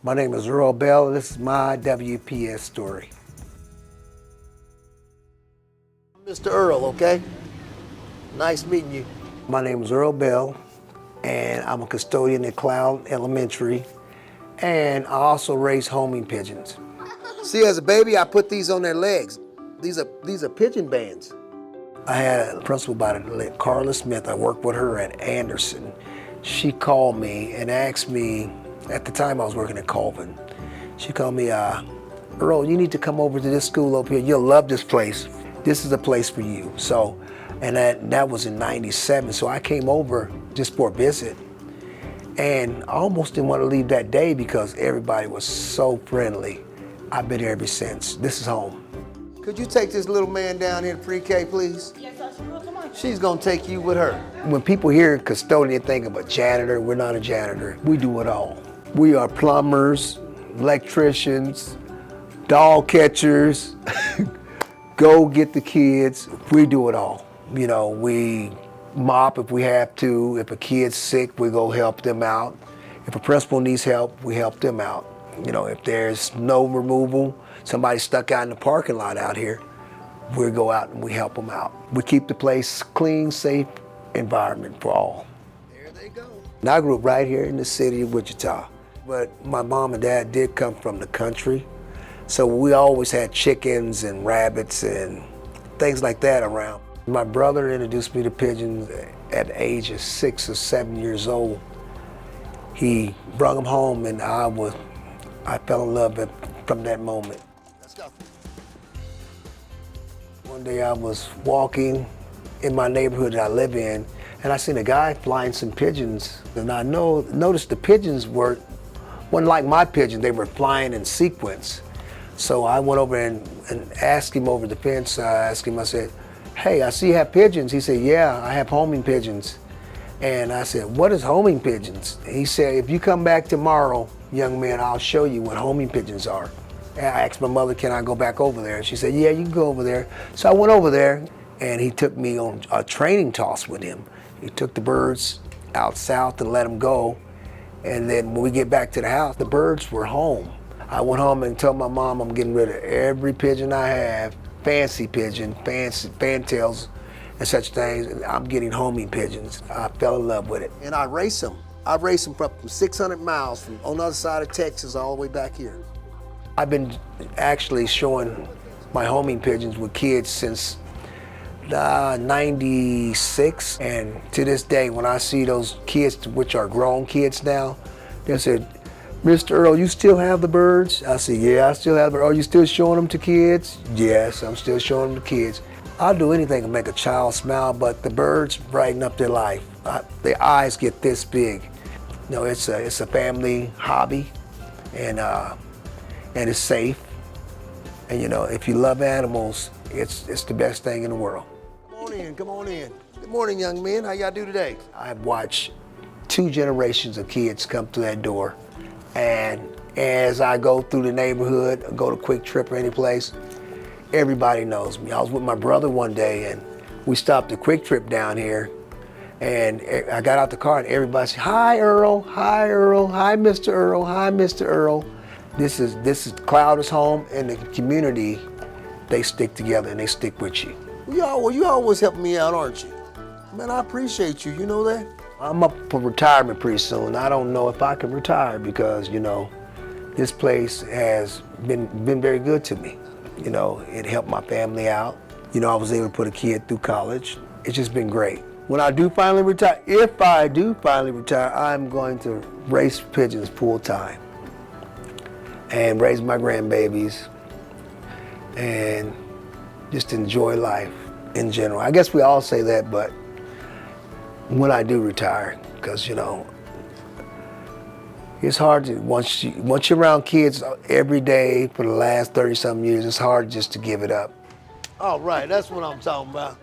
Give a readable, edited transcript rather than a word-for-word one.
My name is Earl Bell. This is My WPS Story. Mr. Earl, okay? Nice meeting you. My name is Earl Bell, and I'm a custodian at Cloud Elementary, and I also raise homing pigeons. See, as a baby, I put these on their legs. These are pigeon bands. I had a principal by the name of Carla Smith. I worked with her at Anderson. She called me and asked me, at the time I was working at Colvin, she called me, Earl, you need to come over to this school over here. You'll love this place. This is a place for you. So, and that was in '97. So I came over just for a visit. And I almost didn't want to leave that day because everybody was so friendly. I've been here ever since. This is home. Could you take this little man down here to pre-K, please? Yes, I sure will. Come on. She's gonna take you with her. When people hear custodian, think of a janitor. We're not a janitor. We do it all. We are plumbers, electricians, dog catchers, go get the kids. We do it all. You know, we mop if we have to. If a kid's sick, we go help them out. If a principal needs help, we help them out. You know, if there's snow removal, somebody stuck out in the parking lot out here, we go out and we help them out. We keep the place clean, safe environment for all. There they go. And I grew up right here in the city of Wichita, but my mom and dad did come from the country, so we always had chickens and rabbits and things like that around. My brother introduced me to pigeons at the age of 6 or 7 years old. He brought them home, and I fell in love from that moment. Let's go. One day I was walking in my neighborhood that I live in, and I seen a guy flying some pigeons, and I noticed the pigeons wasn't like my pigeons. They were flying in sequence. So I went over and asked him over the fence. I said, hey, I see you have pigeons. He said, yeah, I have homing pigeons. And I said, what is homing pigeons? He said, if you come back tomorrow, young man, I'll show you what homing pigeons are. And I asked my mother, can I go back over there? And she said, yeah, you can go over there. So I went over there, and he took me on a training toss with him. He took the birds out south and let them go. And then when we get back to the house, the birds were home. I went home and told my mom I'm getting rid of every pigeon I have, fancy pigeon, fancy fantails, and such things. And I'm getting homing pigeons. I fell in love with it. And I race them. I race them from 600 miles from on the other side of Texas all the way back here. I've been actually showing my homing pigeons with kids since '96, and to this day, when I see those kids, which are grown kids now, they said, Mr. Earl, you still have the birds? I said, yeah, I still have them. Are you still showing them to kids? Yes, I'm still showing them to kids. I'll do anything to make a child smile, but the birds brighten up their life. Their eyes get this big. You know, it's a family hobby, and it's safe. And you know, if you love animals, it's the best thing in the world. Come on in, come on in. Good morning, young men. How y'all do today? I've watched 2 generations of kids come through that door. And as I go through the neighborhood, go to Quick Trip or any place, everybody knows me. I was with my brother one day, and we stopped at Quick Trip down here, and I got out the car and everybody said, hi Earl, hi Earl, hi Mr. Earl, hi Mr. Earl. This is Cloud is home, and the community, they stick together and they stick with you. Well, you always helping me out, aren't you? Man, I appreciate you, you know that? I'm up for retirement pretty soon. I don't know if I can retire because, you know, this place has been very good to me. You know, it helped my family out. You know, I was able to put a kid through college. It's just been great. When I do finally retire, if I do finally retire, I'm going to race pigeons full time and raise my grandbabies and just enjoy life in general. I guess we all say that, but when I do retire, because you know, it's hard to, once you're around kids every day for the last 30-something years, it's hard just to give it up. All right, that's what I'm talking about.